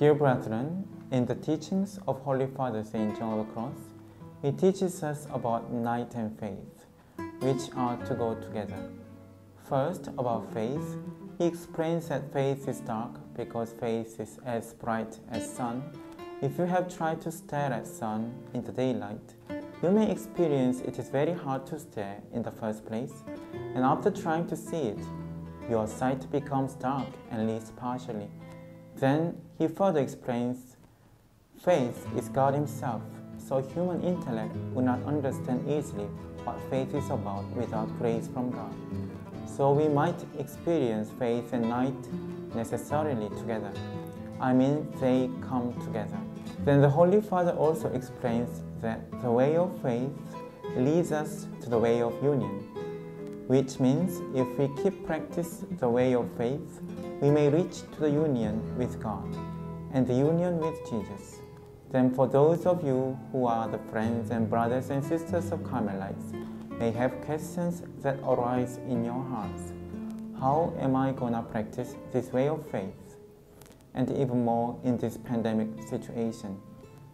Dear brethren, in the teachings of Holy Father St. John of the Cross, he teaches us about night and faith, which are to go together. First, about faith, he explains that faith is dark because faith is as bright as sun. If you have tried to stare at sun in the daylight, you may experience it is very hard to stare in the first place, and after trying to see it, your sight becomes dark at least partially. Then he further explains, faith is God himself, so human intellect would not understand easily what faith is about without grace from God. So we might experience faith and night necessarily together. I mean, they come together. Then the Holy Father also explains that the way of faith leads us to the way of union, which means if we keep practice the way of faith, we may reach to the union with God and the union with Jesus. Then for those of you who are the friends and brothers and sisters of Carmelites, may have questions that arise in your hearts. How am I gonna practice this way of faith? And even more in this pandemic situation.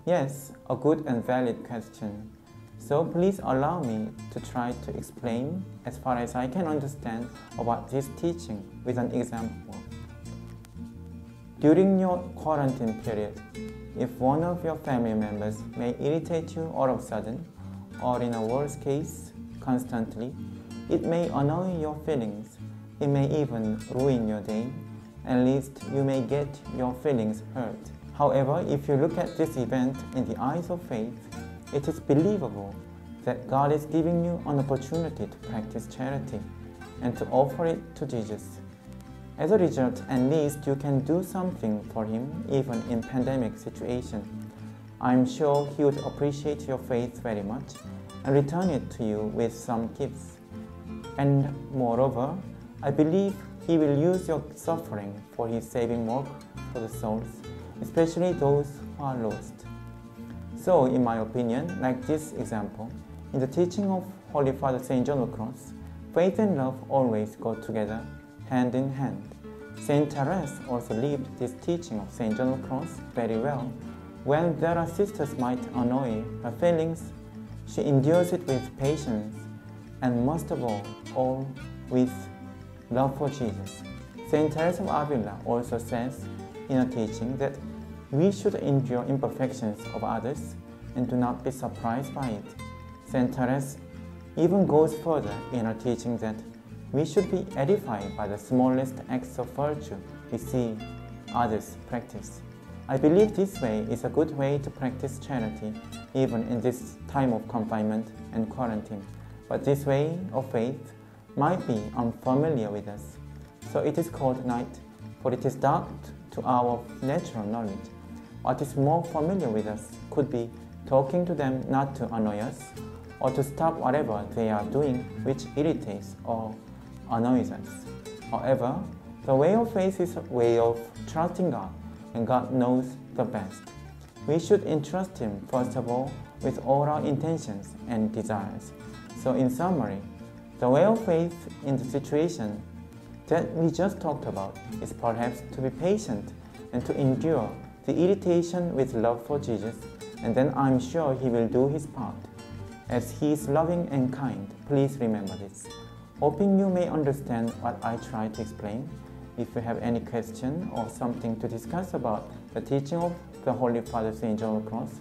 Yes, a good and valid question. So please allow me to try to explain as far as I can understand about this teaching with an example. During your quarantine period, if one of your family members may irritate you all of a sudden, or in a worst case, constantly, it may annoy your feelings. It may even ruin your day. At least you may get your feelings hurt. However, if you look at this event in the eyes of faith, it is believable that God is giving you an opportunity to practice charity and to offer it to Jesus. As a result, at least you can do something for him even in pandemic situation. I'm sure he would appreciate your faith very much and return it to you with some gifts. And moreover, I believe he will use your suffering for his saving work for the souls, especially those who are lost. So, in my opinion, like this example, in the teaching of Holy Father St. John of the Cross, faith and love always go together, hand in hand. Saint Therese also lived this teaching of St. John of the Cross very well. When there are sisters might annoy her feelings, she endures it with patience, and most of all with love for Jesus. Saint Teresa of Avila also says in her teaching that we should endure imperfections of others and do not be surprised by it. Saint Teresa even goes further in her teaching that we should be edified by the smallest acts of virtue we see others practice. I believe this way is a good way to practice charity even in this time of confinement and quarantine. But this way of faith might be unfamiliar with us. So it is called night, for it is dark to our natural knowledge. What is more familiar with us could be talking to them not to annoy us, or to stop whatever they are doing which irritates or annoys us. However, the way of faith is a way of trusting God, and God knows the best. We should entrust him first of all with all our intentions and desires. So in summary, the way of faith in the situation that we just talked about is perhaps to be patient and to endure the irritation with love for Jesus, and then I'm sure he will do his part. As he is loving and kind, please remember this. Hoping you may understand what I try to explain. If you have any question or something to discuss about the teaching of the Holy Father St. John of the Cross,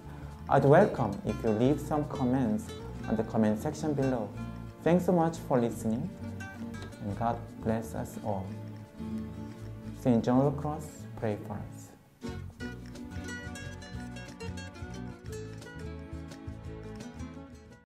I'd welcome if you leave some comments on the comment section below. Thanks so much for listening, and God bless us all. St. John of the Cross, pray for us.